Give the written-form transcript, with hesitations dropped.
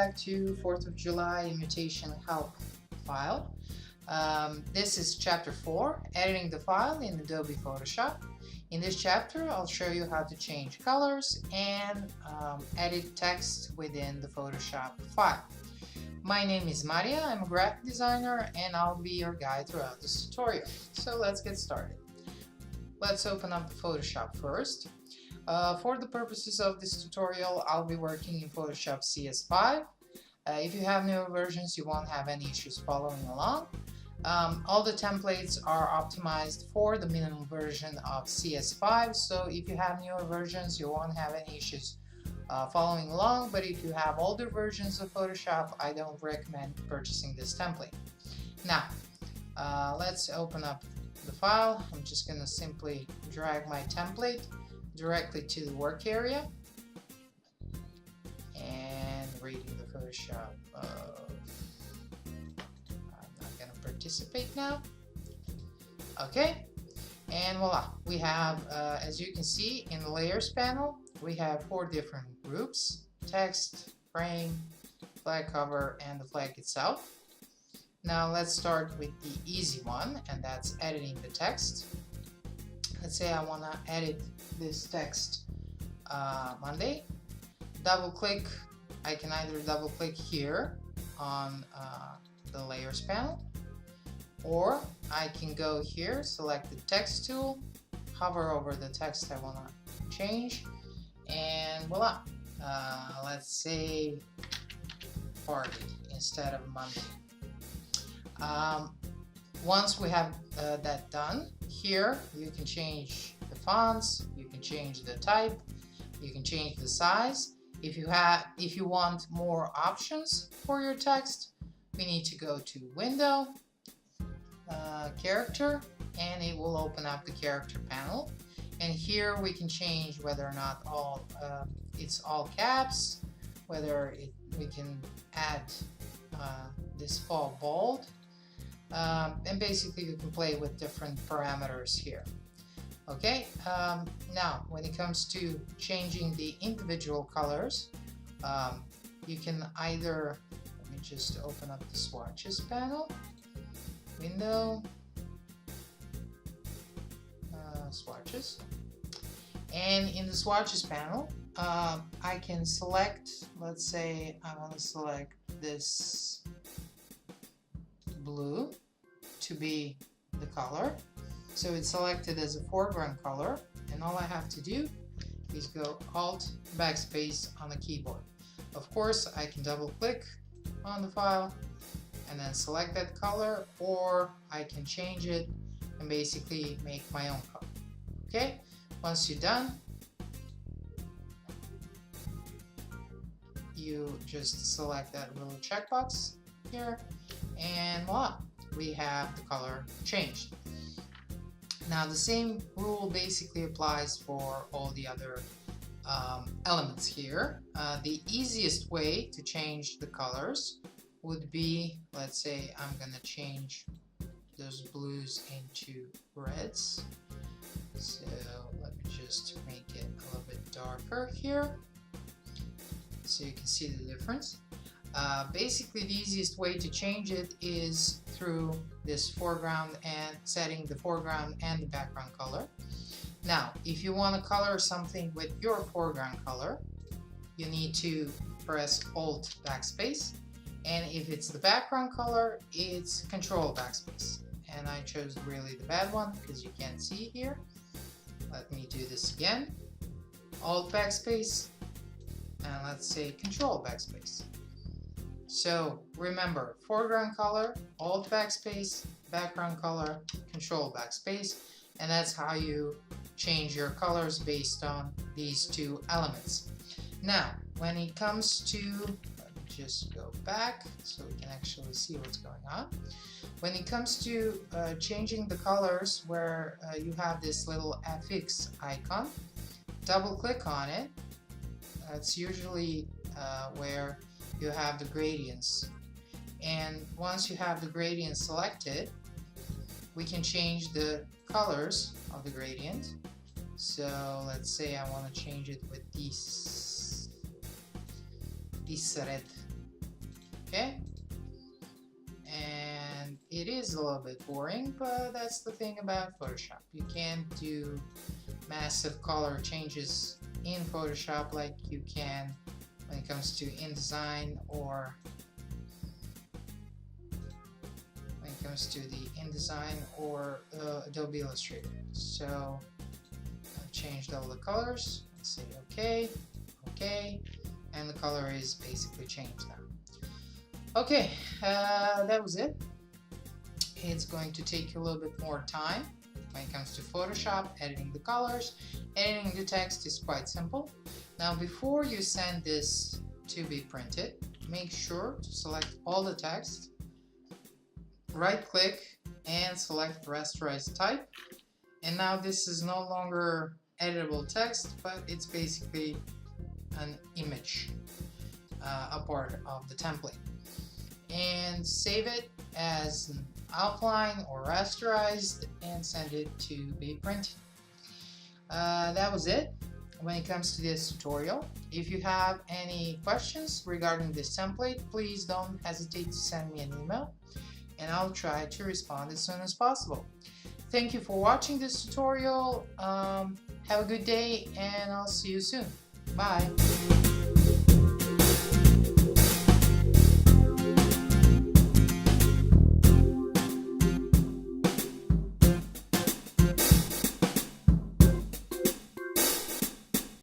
back to 4th of July invitation help file. This is chapter 4, editing the file in Adobe Photoshop. In this chapter, I'll show you how to change colors and edit text within the Photoshop file. My name is Maria, I'm a graphic designer, and I'll be your guide throughout this tutorial. So let's get started. Let's open up the Photoshop first. For the purposes of this tutorial, I'll be working in Photoshop CS5. If you have newer versions, you won't have any issues following along. All the templates are optimized for the minimum version of CS5, so if you have newer versions, you won't have any issues following along. But if you have older versions of Photoshop, I don't recommend purchasing this template. Now, let's open up the file. I'm just going to simply drag my template directly to the work area and reading the Photoshop. I'm not going to participate now. Okay, and voila, we have, as you can see in the layers panel, we have 4 different groups: text, frame, flag cover, and the flag itself. Now let's start with the easy one, and that's editing the text. Let's say I want to edit this text Monday. Double click. I can either double click here on the layers panel, or I can go here, select the text tool, hover over the text I want to change, and voila. Let's say party instead of Monday. Once we have that done, here you can change the fonts, you can change the type, you can change the size. If you want more options for your text, we need to go to Window, Character, and it will open up the Character panel. And here we can change whether or not it's all caps, whether we can add this fall bold. And basically you can play with different parameters here. Okay, now when it comes to changing the individual colors, you can either, let me just open up the swatches panel, Window, swatches, and in the swatches panel I can select, let's say I want to select this blue to be the color, so it's selected as a foreground color, and all I have to do is go Alt backspace on the keyboard. Of course, I can double click on the file and then select that color, or I can change it and basically make my own color. Okay, once you're done, you just select that little checkbox here, and voila, we have the color changed. Now the same rule basically applies for all the other elements here. The easiest way to change the colors would be, let's say I'm gonna change those blues into reds. So let me just make it a little bit darker here so you can see the difference. Basically the easiest way to change it is through this foreground and setting the foreground and the background color. Now if you want to color something with your foreground color, you need to press Alt backspace, and if it's the background color, it's Control backspace, and I chose really the bad one because you can't see here. Let me do this again. Alt backspace, and let's say Control backspace. So remember, foreground color, Alt backspace, background color, Control backspace, and that's how you change your colors based on these 2 elements. Now when it comes to, let me just go back so we can actually see what's going on. When it comes to changing the colors, where you have this little FX icon, double click on it. That's usually where you have the gradients, and once you have the gradient selected, we can change the colors of the gradient. So let's say I want to change it with this red Okay, and it is a little bit boring, but that's the thing about Photoshop. You can't do massive color changes in Photoshop like you can when it comes to InDesign or Adobe Illustrator. So I've changed all the colors. Let's say OK, OK, and the color is basically changed now. Okay, that was it. It's going to take you a little bit more time when it comes to Photoshop. Editing the colors, editing the text is quite simple. Now, before you send this to be printed, make sure to select all the text, right click and select rasterize type. And now this is no longer editable text, but it's basically an image, a part of the template. And save it as an outline or rasterized and send it to be printed. That was it when it comes to this tutorial. If you have any questions regarding this template, please don't hesitate to send me an email and I'll try to respond as soon as possible. Thank you for watching this tutorial. Have a good day and I'll see you soon. Bye.